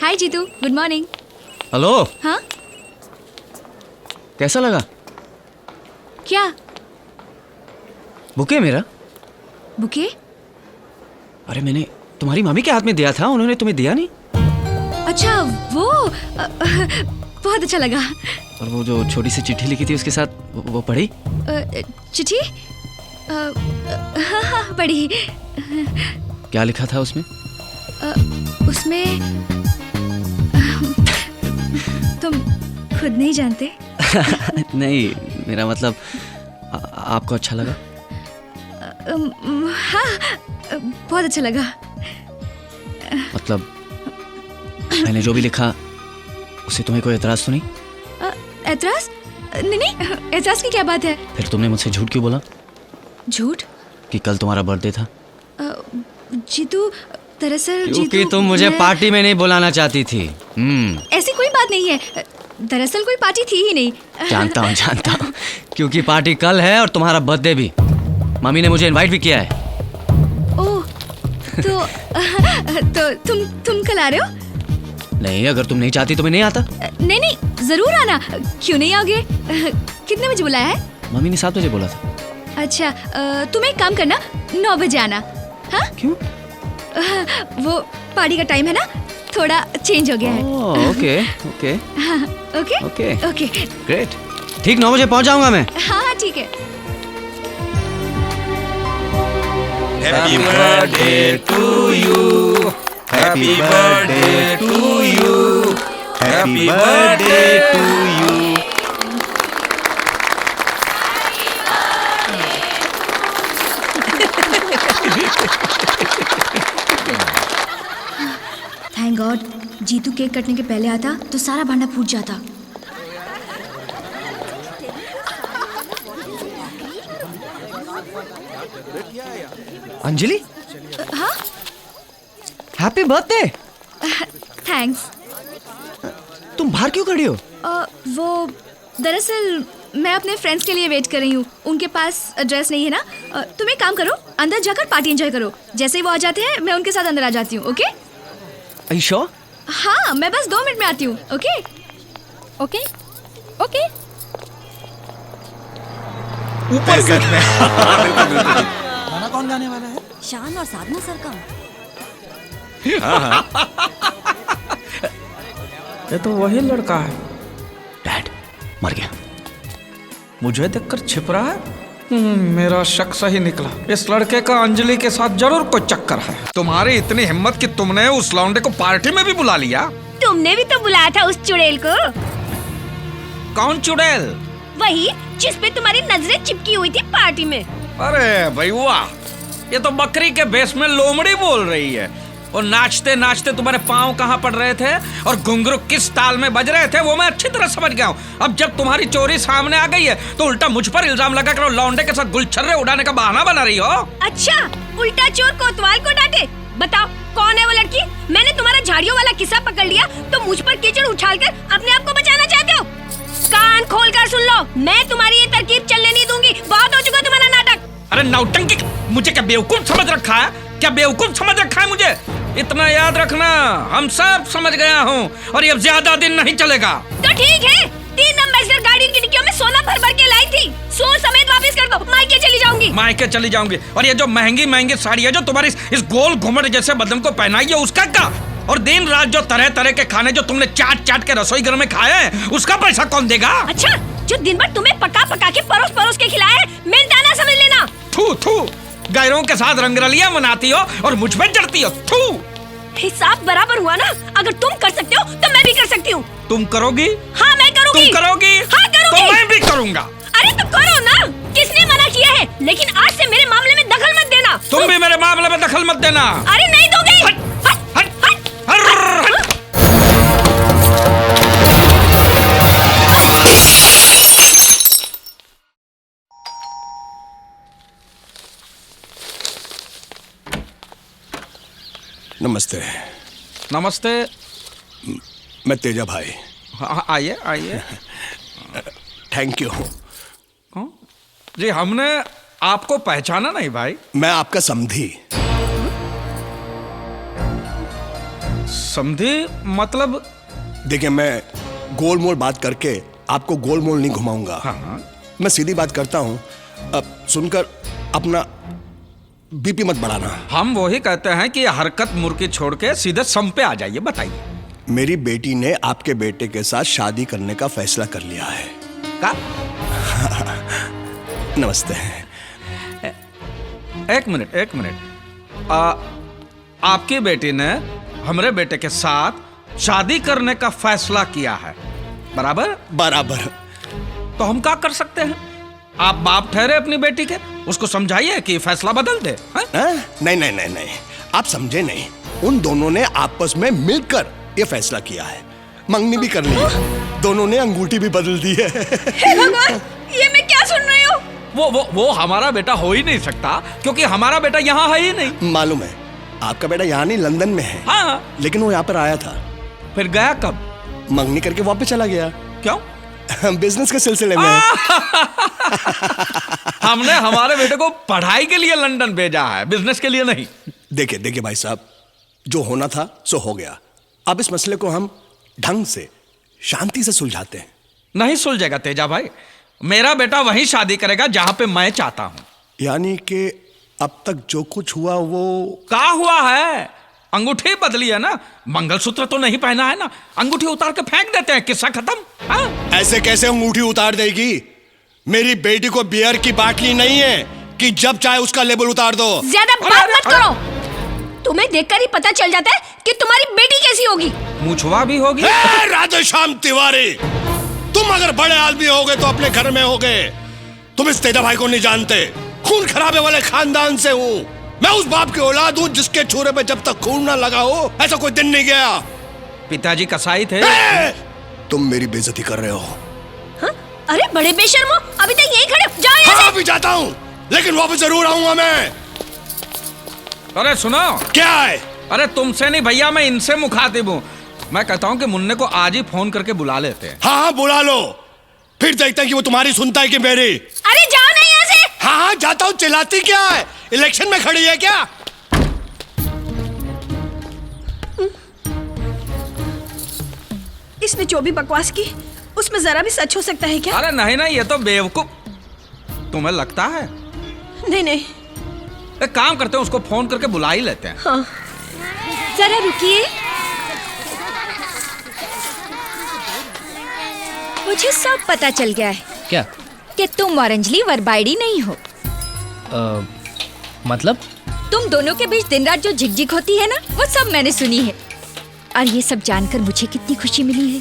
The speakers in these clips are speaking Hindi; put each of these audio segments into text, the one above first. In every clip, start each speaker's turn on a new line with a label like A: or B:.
A: हाय जीतू, गुड मॉर्निंग।
B: हेलो।
A: हाँ
B: कैसा लगा?
A: क्या?
B: बुके मेरा।
A: बुके?
B: अरे मैंने तुम्हारी मामी के हाथ में दिया था, उन्होंने तुम्हें दिया नहीं?
A: अच्छा वो बहुत अच्छा लगा।
B: और वो जो छोटी सी चिट्ठी लिखी थी उसके साथ, वो पढ़ी?
A: चिट्ठी? हाँ पढ़ी।
B: क्या लिखा था उसमें?
A: उसमें तुम खुद नहीं जानते।
B: नहीं, मेरा मतलब आपको अच्छा लगा?
A: हाँ बहुत अच्छा लगा।
B: मतलब मैंने जो भी लिखा उसे तुम्हें कोई एतराज तो नहीं?
A: एतराज? नहीं, एतराज की क्या बात है?
B: फिर तुमने मुझसे झूठ क्यों बोला?
A: झूठ?
B: कि कल तुम्हारा बर्थडे था।
A: जीतू, दरअसल
B: क्योंकि तुम मुझे पार्टी में नहीं बुलाना चाहती थी।
A: ऐसी कोई बात नहीं है, दरअसल कोई पार्टी थी ही नहीं।
B: जानता हूँ क्योंकि पार्टी कल है और तुम्हारा बर्थडे भी। मम्मी ने मुझे इनवाइट भी किया है।
A: ओह, तो तुम कल आ रहे हो?
B: नहीं, अगर तुम नहीं चाहती तो मैं नहीं आता।
A: नहीं, जरूर आना। क्यों नहीं आओगे? कितने बजे बुलाया है?
B: मम्मी ने 7 बजे बोला था।
A: अच्छा, तुम एक काम करना, 9 बजे आना। हाँ?
B: क्यों?
A: वो पार्टी का टाइम है ना, थोड़ा चेंज हो गया है।
B: ओके ओके
A: हाँ, ओके
B: ओके
A: ओके
B: ग्रेट। ठीक 9 बजे पहुंच जाऊंगा मैं।
A: हाँ ठीक है।
C: Happy birthday to you. Happy birthday to you. Happy birthday to you.
A: Thank God, Jeetu cake कटने के पहले आता तो सारा भांडा फूट जाता।
B: अंजलि,
A: हाँ
B: हैप्पी बर्थडे।
A: थैंक्स।
B: तुम बाहर क्यों खड़ी हो?
A: वो दरअसल मैं अपने फ्रेंड्स के लिए वेट कर रही हूँ, उनके पास ड्रेस नहीं है ना। तुम एक काम करो, अंदर जाकर पार्टी एंजॉय करो। जैसे ही वो आ जाते हैं मैं उनके साथ अंदर आ जाती हूँ। ओके?
B: Are you sure?
A: हाँ, मैं बस 2 मिनट में आती हूँ। Okay okay okay.
C: ऊपर से
D: गाना कौन गाने वाला है?
E: शान और साधना सर का।
D: ये तो वही लड़का है।
B: डैड मर गया।
D: मुझे देखकर छिप रहा है। मेरा शक सही निकला। इस लड़के का अंजलि के साथ जरूर कोई चक्कर है।
C: तुम्हारी इतनी हिम्मत कि तुमने उस लौंडे को पार्टी में भी बुला लिया।
E: तुमने भी तो बुलाया था उस चुड़ैल को।
C: कौन चुड़ैल?
E: वही जिस पे तुम्हारी नजरें चिपकी हुई थी पार्टी में।
C: अरे भाई वाह, ये तो बकरी के भेष में लोमड़ी बोल रही है। और नाचते नाचते तुम्हारे पाँव कहाँ पड़ रहे थे और घुंघरू किस ताल में बज रहे थे वो मैं अच्छी तरह समझ गया हूँ। अब जब तुम्हारी चोरी सामने आ गई है तो उल्टा मुझ पर इल्जाम लगा कर लौंडे के साथ गुलछर्रे उड़ाने का बहाना बना रही हो।
E: अच्छा, उल्टा चोर कोतवाल को डांटे। बताओ कौन है वो लड़की? मैंने तुम्हारा झाड़ियों वाला किस्सा पकड़ लिया तो मुझ पर कीचड़ उछालकर अपने आप को बचाना चाहते हो? कान खोल कर सुन लो, मैं तुम्हारी ये तरकीब चलने नहीं दूंगी। बहुत हो चुका तुम्हारा नाटक।
C: अरे नौटंकी, मुझे क्या बेवकूफ समझ रखा है? क्या बेवकूफ समझ रखा है मुझे? इतना याद रखना, हम सब समझ गया हूँ और ये ज्यादा दिन नहीं चलेगा।
E: तो ठीक है, 3 एम्बेसडर गाड़ी की डिक्कियों में सोना भर भर के लाई थी। सोच समेत वापस कर दो, मायके चली जाऊंगी।
C: मायके चली जाऊंगी। और ये जो महंगी महंगी साड़ी है जो तुम्हारी इस गोल घुमट जैसे बदन को पहनाई है उसका क्या? और दिन रात जो तरह तरह के खाने जो तुमने चाट चाट के रसोई घर में खाए हैं उसका पैसा कौन देगा?
E: अच्छा, जो दिन भर तुम्हें पका पका के परोस परोस के खिलाया है, मिर्दाना समझ लेना।
C: थू थू, गैरों के साथ रंगरलियां मनाती हो और मुझ पे चढ़ती हो। थू।
E: हिसाब बराबर हुआ ना? अगर तुम कर सकते हो तो मैं भी कर सकती हूँ।
C: तुम करोगी?
E: हाँ मैं करूँगी।
C: तुम करोगी?
E: हाँ करूँगी।
C: तो मैं भी करूँगा।
E: अरे तो करो ना, किसने मना किया है? लेकिन आज से मेरे मामले में दखल मत देना।
C: तुम भी मेरे मामले में दखल मत देना।
E: अरे नहीं दोगे।
C: हट, हट, हट, हट।
F: नमस्ते।
C: नमस्ते।
F: मैं तेजा भाई।
C: आइए आइए।
F: Thank you.
C: जी हमने आपको पहचाना नहीं भाई।
F: मैं आपका समधी।
C: समझी मतलब?
F: देखिए, मैं गोल मोल बात करके आपको गोल मोल नहीं घुमाऊंगा।
C: हाँ।
F: मैं सीधी बात करता हूं। अब सुनकर अपना बीपी मत बढ़ाना।
C: हम वही कहते हैं कि हरकत मुर्की छोड़ के सीधे सम पे आ जाइए। बताइए।
F: मेरी बेटी ने आपके बेटे के साथ शादी करने का फैसला कर लिया है।
C: का?
F: नमस्ते।
C: एक मिनट। आपकी बेटी ने हमारे बेटे के साथ शादी करने का फैसला किया है, बराबर?
F: बराबर।
C: तो हम क्या कर सकते हैं? आप बाप ठहरे अपनी बेटी के, उसको समझाइए कि फैसला बदल दे।
F: नहीं, आप समझे नहीं। उन दोनों ने आपस में मिलकर ये फैसला किया है। मंगनी भी कर ली है, दोनों ने अंगूठी भी बदल दी है।
E: हे भगवान, ये मैं क्या सुन रही हूँ?
C: वो हमारा बेटा हो ही नहीं सकता, क्योंकि हमारा बेटा यहाँ है ही नहीं।
F: मालूम है, आपका बेटा यहाँ नहीं लंदन में है।
C: हाँ।
F: लेकिन वो यहाँ पर आया था।
C: फिर गया कब?
F: मंगनी करके वापस चला गया।
C: क्यों?
F: बिजनेस के सिलसिले में।
C: हमने हमारे बेटे को पढ़ाई के लिए लंदन भेजा है, बिजनेस के लिए नहीं।
F: देखिए भाई साहब, जो होना था सो हो गया। अब इस मसले को हम ढंग से, शांति से सुलझाते हैं।
C: नहीं सुलझेगा तेजा भाई। मेरा बेटा वहीं शादी करेगा जहां पे मैं चाहता हूं।
F: यानी कि अब तक जो कुछ हुआ वो
C: क्या हुआ है? अंगूठी बदली है ना, मंगलसूत्र तो नहीं पहना है ना। अंगूठी उतार के फेंक देते हैं, किस्सा खत्म। हाँ?
F: ऐसे कैसे अंगूठी उतार देगी? मेरी बेटी को बियर की बाटली नहीं है कि जब चाहे उसका लेबल उतार दो।
E: ज्यादा बात मत करो। तुम्हें देखकर ही पता चल जाता है कि तुम्हारी बेटी कैसी होगी।
C: मूछवा भी होगी।
F: राधेश्याम तिवारी, तुम अगर बड़े आदमी होगे तो अपने घर में होगे। तुम इस तेजा भाई को नहीं जानते। खून खराबे वाले खानदान से हूँ मैं। उस बाप की औलाद हूँ जिसके छुरे पे जब तक खून ना लगा हो ऐसा कोई दिन नहीं गया।
C: पिताजी कसाई थे।
F: तुम मेरी बेइज्जती कर रहे हो।
E: हाँ? अरे बड़े बेशर्मो, अभी तक यहीं खड़े हो। जाओ यहाँ से।
F: हाँ, अभी जाता हूँ, लेकिन वापस जरूर आऊंगा मैं।
C: अरे सुनो।
F: क्या है?
C: अरे तुमसे नहीं भैया, मैं इनसे मुखातिब हूँ। मैं कहता हूँ कि मुन्ने को आज ही फोन करके बुला लेते हैं।
F: हाँ, बुला लो, फिर देखते हैं कि वो तुम्हारी सुनता है कि मेरी।
E: अरे जाओ ना यहाँ से।
F: हाँ, जाता हूँ। चिल्लाती क्या है? इलेक्शन में खड़ी है क्या?
E: इसने जो भी बकवास की उसमें जरा भी सच हो सकता है क्या?
C: अरे नहीं, ये तो बेवकूफ। तुम्हें लगता है?
E: नहीं।
C: एक काम करते हैं, उसको फोन करके बुला ही लेते हैं।
E: हाँ।
A: जरा रुकिए। मुझे सब पता चल गया है
B: क्या?
A: कि तुम और अंजलि वरबाइडी नहीं हो।
B: मतलब?
A: तुम दोनों के बीच दिन रात जो झिकझिक होती है ना, वो सब मैंने सुनी है। और ये सब जानकर मुझे कितनी खुशी मिली है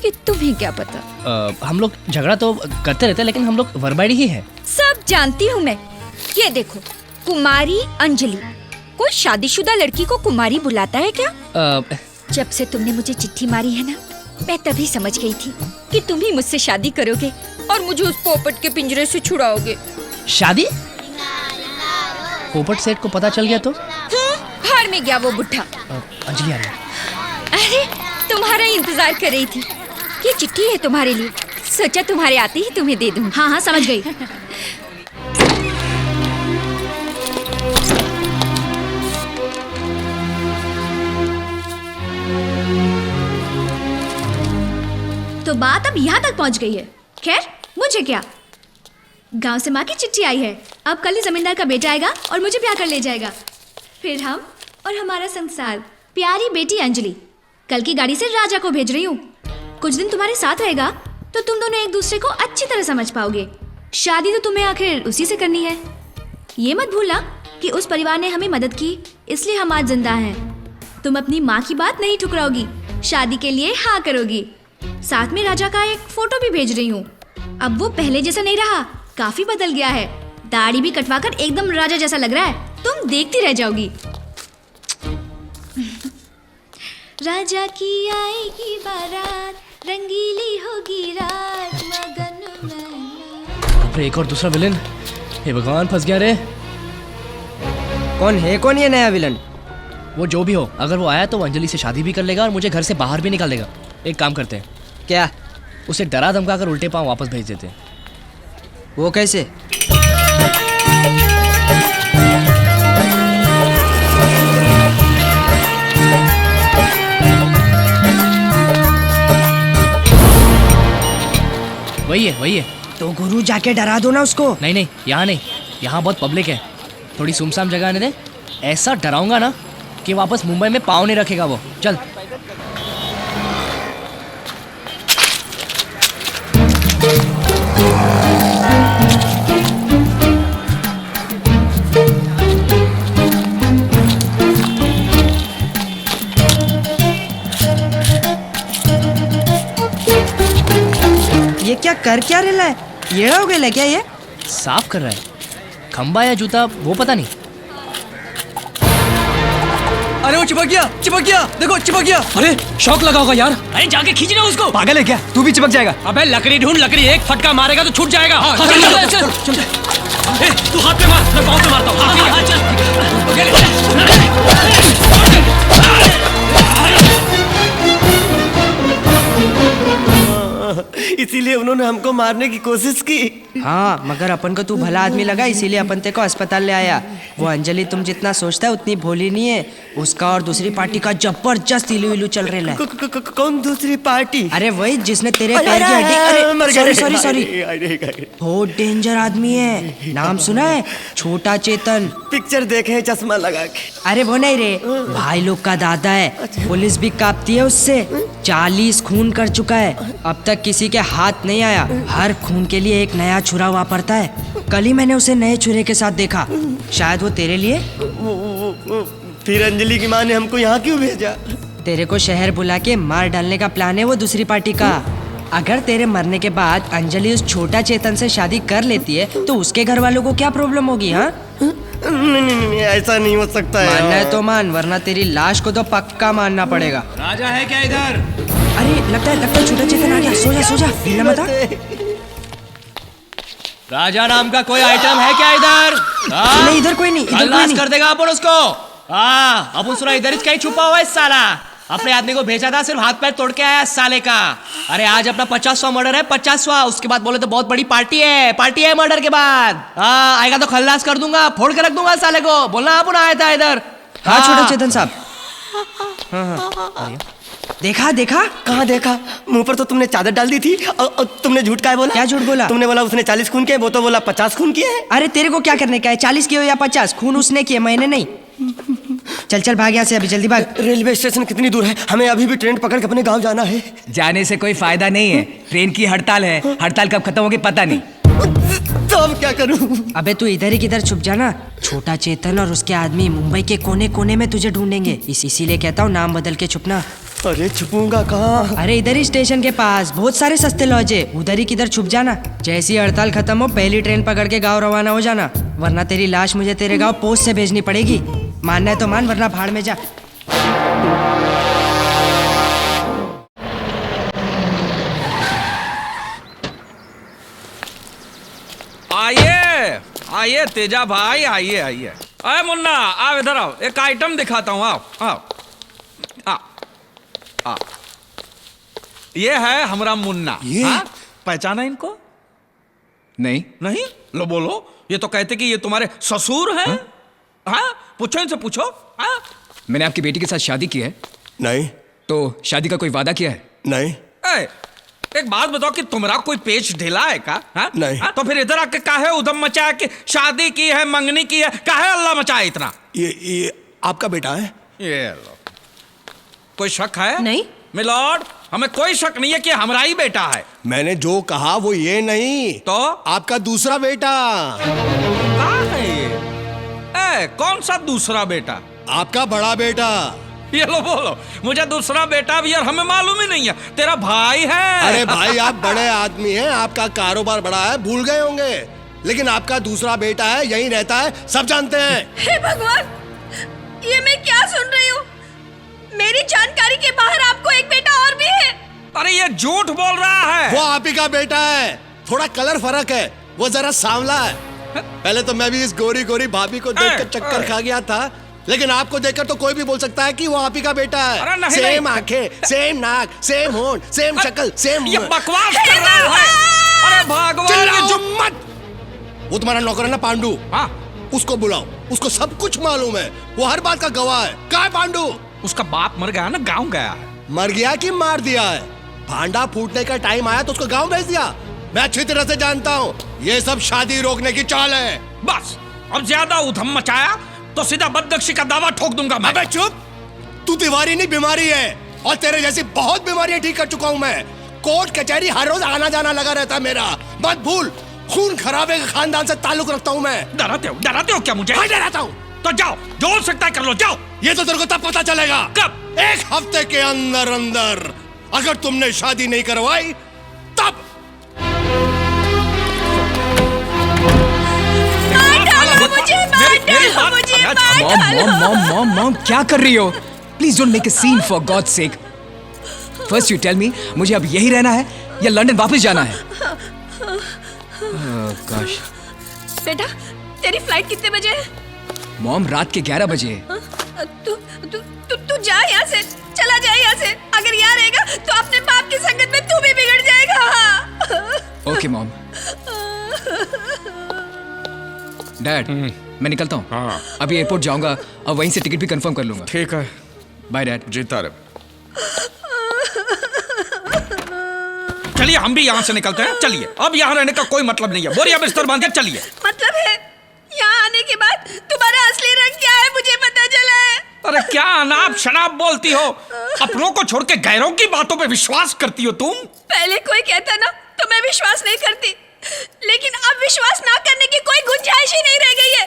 A: कि तुम्हें क्या पता।
B: हम लोग झगड़ा तो करते रहते हैं, लेकिन हम लोग वरबाइडी ही हैं।
A: सब जानती हूँ मैं। ये देखो, कुमारी अंजलि। कोई शादीशुदा लड़की को कुमारी बुलाता है क्या? जब से तुमने मुझे चिट्ठी मारी है ना, मैं तभी समझ गई थी कि तुम ही मुझसे शादी करोगे और मुझे उस पोपट के पिंजरे से छुड़ाओगे।
B: शादी? पोपट सेठ को पता चल गया तो?
A: भाड़ में गया वो बुढ़ा।
B: अंजलि आ रही है।
A: अरे तुम्हारा इंतजार कर रही थी। ये चिट्ठी है तुम्हारे लिए, सोचा तुम्हारे आते ही तुम्हें दे दूं। हाँ समझ गई। तो बात अब यहाँ तक पहुँच गई है। खैर मुझे क्या, गांव से माँ की चिट्ठी आई है। अब कल ही जमींदार का बेटा आएगा और मुझे ब्याह कर ले जाएगा। फिर हम और हमारा संसार। प्यारी बेटी अंजलि, कल की गाड़ी से राजा को भेज रही हूँ। कुछ दिन तुम्हारे साथ रहेगा तो तुम दोनों एक दूसरे को अच्छी तरह समझ पाओगे। शादी तो तुम्हें आखिर उसी से करनी है। ये मत भूलना कि उस परिवार ने हमें मदद की, इसलिए हम आज जिंदा हैं। तुम अपनी माँ की बात नहीं ठुकराओगी, शादी के लिए हाँ करोगी। साथ में राजा का एक फोटो भी भेज रही हूँ। अब वो पहले जैसा नहीं रहा, काफी बदल गया है। दाढ़ी भी कटवाकर एकदम राजा जैसा लग रहा है। तुम देखती रह जाओगी। राजा की आएगी बारात, रंगीली होगी रात, मगन में।
B: अरे एक और दूसरा विलन। हे भगवान, फंस गया रे।
G: कौन ये नया विलन?
B: वो जो भी हो, अगर वो आया तो वो अंजलि से शादी भी कर लेगा और मुझे घर से बाहर भी निकाल देगा। एक काम करते हैं,
G: क्या?
B: उसे डरा धमका कर उल्टे पांव वापस भेज देते हैं।
G: वो कैसे?
H: वही है वही है।
G: तो गुरु जाके डरा दो ना उसको।
H: नहीं नहीं, यहाँ नहीं, यहाँ बहुत पब्लिक है, थोड़ी सुमसाम जगह आने दे। ऐसा डराऊंगा ना कि वापस मुंबई में पाँव नहीं रखेगा वो। चल।
G: ये क्या कर क्या रहा है? येड़ा हो गया क्या ये?
H: साफ कर रहा है, खंबा या जूता वो पता नहीं।
B: अरे वो चिपक गया, देखो चिपक गया।
H: अरे शौक लगा होगा यार। अरे जाके खींचना उसको।
B: पागल है क्या? तू भी चिपक जाएगा।
H: अबे लकड़ी ढूंढ, लकड़ी एक फटका मारेगा तो छूट जाएगा।
B: चल।
H: तू हाथ पे मार, मैं पाँव पे मारता हूँ।
I: इसीलिए उन्होंने हमको मारने की कोशिश की।
G: हाँ, मगर अपन को तू भला आदमी लगा, इसीलिए अपन ते को अस्पताल ले आया। वो अंजलि तुम जितना सोचता है उतनी भोली नहीं है। उसका और दूसरी पार्टी का जबरदस्त इलू इलू चल रहा है।
I: कौन दूसरी पार्टी?
G: अरे वही जिसने तेरे पैर की हड्डी। अरे सॉरी।
I: अरे
G: बहुत डेंजर आदमी है। नाम सुना है? छोटा चेतन।
I: पिक्चर देखे हैं चश्मा लगा के।
G: अरे वो नहीं रे, भाई लोग का दादा है। पुलिस भी कांपती है उससे। 40 खून कर चुका है, अब तक किसी के हाथ नहीं आया। हर खून के लिए एक नया छुरा वापरता है। कल ही मैंने उसे नए छुरे के साथ देखा। शायद वो तेरे लिए।
I: फिर अंजलि की माँ ने हमको यहाँ क्यों भेजा?
G: तेरे को शहर बुला के मार डालने का प्लान है वो दूसरी पार्टी का। अगर तेरे मरने के बाद अंजलि उस छोटा चेतन से शादी कर लेती है तो उसके घर वालों को क्या प्रॉब्लम होगी? हाँ,
I: नहीं, ऐसा नहीं हो सकता है।
G: मानना है तो मान, वरना तेरी लाश को तो पक्का मानना पड़ेगा।
H: राजा है क्या इधर?
G: अरे लगता है छोटा चेतन आ गया। सो जा हिलना मत।
H: राजा नाम का कोई आइटम है क्या इधर?
G: नहीं, इधर कोई नहीं।
H: खल्लास कर देगा अपन उसको। हाँ, अपन सुना इधर कहीं छुपा हुआ है साला। अपने आदमी को भेजा था, सिर्फ हाथ पैर तोड़ के आया साले का। अरे आज अपना 50वां मर्डर है, 50वां। उसके बाद बोले तो बहुत बड़ी पार्टी है मर्डर के बाद। हाँ, आएगा तो खल्लास कर दूंगा, फोड़ के रख दूंगा साले को। बोलना अपन आया था इधर।
G: हाँ छोटा चेतन साहब। हाँ। देखा?
I: कहाँ देखा? मुंह पर तो तुमने चादर डाल दी थी। और तुमने झूठ का बोला?
G: क्या झूठ बोला?
I: तुमने बोला उसने 40 खून किए, वो तो बोला 50 खून किए हैं।
G: अरे तेरे को क्या करने का है? 40 किए हो या 50? खून उसने किए, मैंने नहीं। चल भाग यहाँ से, अभी जल्दी भाग।
I: रेलवे स्टेशन कितनी दूर है? हमें अभी भी ट्रेन पकड़ के अपने गांव जाना है।
B: जाने से कोई फायदा नहीं है, ट्रेन की हड़ताल है। हड़ताल कब खत्म होगी पता नहीं।
I: तो अब क्या करूं?
G: अबे तू इधर ही किधर छुप जाना। छोटा चेतन और उसके आदमी मुंबई के कोने कोने में तुझे ढूंढेंगे। इसीलिए कहता हूँ नाम बदल के छुपना।
I: अरे छुपूंगा कहाँ?
G: अरे इधर ही स्टेशन के पास बहुत सारे सस्ते लॉज है, उधर ही किधर छुप जाना। जैसी हड़ताल खत्म हो पहली ट्रेन पकड़ के गाँव रवाना हो जाना, वरना तेरी लाश मुझे तेरे गाँव पोस्ट से भेजनी पड़ेगी। मानना है तो मान, वरना भाड़ में जा।
C: आइए तेजा भाई, आइए। अरे मुन्ना, आओ इधर आओ, एक आइटम दिखाता हूँ। आओ। ये है हमारा मुन्ना।
F: ये?
C: हाँ? पहचाना इनको? नहीं? लो बोलो। ये तो कहते कि ये तुम्हारे ससुर हैं। हाँ? पूछो इनसे, पूछो। हाँ?
B: मैंने आपकी बेटी के साथ शादी की है।
F: नहीं।
B: तो शादी का कोई वादा किया है?
F: नहीं।
C: एक बात बताओ कि तुम्हारा कोई पेच ढीला है का?
F: नहीं।
C: तो फिर इधर आके काहे उधम मचाया कि शादी की है, मंगनी की है? काहे अल्लाह मचाया इतना?
F: ये आपका बेटा है?
C: ये लो। कोई शक है?
E: नहीं
C: मिलॉर्ड, हमें कोई शक नहीं है कि हमारा ही बेटा है।
F: मैंने जो कहा वो ये नहीं,
C: तो
F: आपका दूसरा बेटा।
C: कहाँ है ये? कौन सा दूसरा बेटा?
F: आपका बड़ा बेटा।
C: ये लो बोलो, मुझे दूसरा बेटा भी यार हमें मालूम ही नहीं है। तेरा भाई है।
F: अरे भाई, आप बड़े आदमी हैं, आपका कारोबार बड़ा है, भूल गए होंगे। लेकिन आपका दूसरा बेटा है, यहीं रहता है, सब जानते हैं।
E: हे भगवान, ये मैं क्या सुन रही हूँ? मेरी जानकारी के बाहर आपको एक बेटा और भी है?
C: अरे ये झूठ बोल रहा है।
F: वो आप ही का बेटा है, थोड़ा कलर फर्क है, वो जरा सांवला है। पहले तो मैं भी इस गोरी गोरी भाभी को देखकर चक्कर खा गया था, लेकिन आपको देखकर तो कोई भी बोल सकता है कि वो आप ही का बेटा है। सेम आंखें, सेम नाक, सेम होंठ, सेम शक्ल, सेम।
C: ये बकवास कर रहा है। अरे भगवान,
F: मत। वो तुम्हारा नौकर है ना पांडू?
C: हाँ,
F: उसको बुलाओ, उसको सब कुछ मालूम है, वो हर बात का गवाह है। कहाँ है पांडू?
C: उसका बाप मर गया ना, गांव गया है।
F: मर गया कि मार दिया है? भांडा फूटने का टाइम आया तो उसको गांव भेज दिया। मैं अच्छी तरह से जानता हूँ ये सब शादी रोकने की चाल है।
C: बस अब ज्यादा उधम मचाया तो सीधा बदनक्षी का दावा ठोक दूंगा मैं।
F: अबे चुप, तू तिवारी नहीं बीमारी है, और तेरे जैसी बहुत बीमारियां ठीक कर चुका हूं मैं। कोर्ट कचहरी हर रोज आना जाना लगा रहता है मेरा। मत भूल, खून खराबे के खानदान से ताल्लुक रखता हूं मैं।
C: डराते हो क्या मुझे?
F: हाँ डराता हूं।
C: तो जाओ, जो हो सकता है कर लो, जाओ।
F: ये तो तेरे को तब पता चलेगा।
C: कब?
F: 1 हफ्ते के अंदर अंदर। अगर तुमने शादी नहीं करवाई तब।
J: मॉम क्या कर रही हो? Please don't make a scene for God sake. First you tell me, मुझे अब यही रहना है या लंदन वापस जाना है? गॉश।
E: बेटा तेरी फ्लाइट कितने बजे है?
J: मॉम रात के 11 बजे।
E: तू जा यहाँ से, चला जा यहाँ से। अगर यहाँ रहेगा तो अपने बाप की संगत में तू भी बिगड़ जाएगा।
J: Okay mom. डैड मैं निकलता हूँ।
C: हाँ।
J: अभी एयरपोर्ट जाऊंगा और वहीं से टिकट भी कंफर्म कर लूंगा।
C: ठीक है,
J: बाय डैड।
C: जीता रे। चलिए हम भी यहाँ से निकलते हैं। चलिए, अब यहाँ रहने का कोई मतलब नहीं है। बोरिया बिस्तर बांधिए, चलिए।
E: मतलब है यहाँ आने के बाद तुम्हारा असली रंग क्या है मुझे पता चला है।
C: अरे क्या अनाप शनाप बोलती हो? अपनों को छोड़ के गैरों की बातों पे विश्वास करती हो तुम?
E: पहले कोई कहता ना तो मैं विश्वास नहीं करती, लेकिन अब विश्वास ना करने की कोई गुंजाइश ही नहीं रह गई है।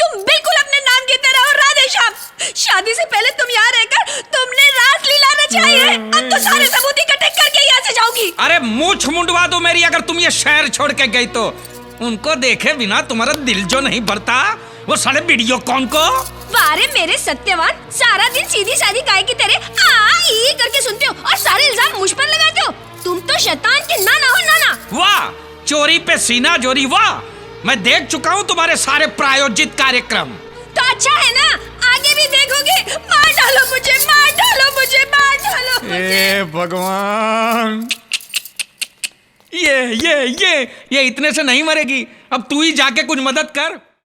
E: तुम बिल्कुल अपने नाम की तरह हो राधेश्याम। शादी से पहले तुम यहाँ रहकर तुमने रासलीला रचाई है। अब तो सारे सबूत इकट्ठे करके यहाँ से जाओगी।
C: अरे मूछ मुंडवा दो मेरी, अगर तुम ये शहर छोड़ के गई तो। उनको देखे बिना तुम्हारा दिल जो नहीं भरता, वो साले वीडियो कौन को।
E: वारे मेरे सत्यवान, सारा दिन सीधी सादी गाय की तरह आ ई करके सुनते हो और सारे इल्जाम मुझ पर लगाते हो। तुम तो शैतान के नाना हो नाना।
C: वाह, चोरी पे सीना जोरी, वाह। मैं देख चुका हूँ तुम्हारे सारे प्रायोजित कार्यक्रम।
E: तो अच्छा है ना, आगे भी देखोगे। मार डालो मुझे, मार डालो मुझे, मार डालो मुझे।
C: ए भगवान, ये इतने से नहीं मरेगी। अब तू ही जाके कुछ मदद कर।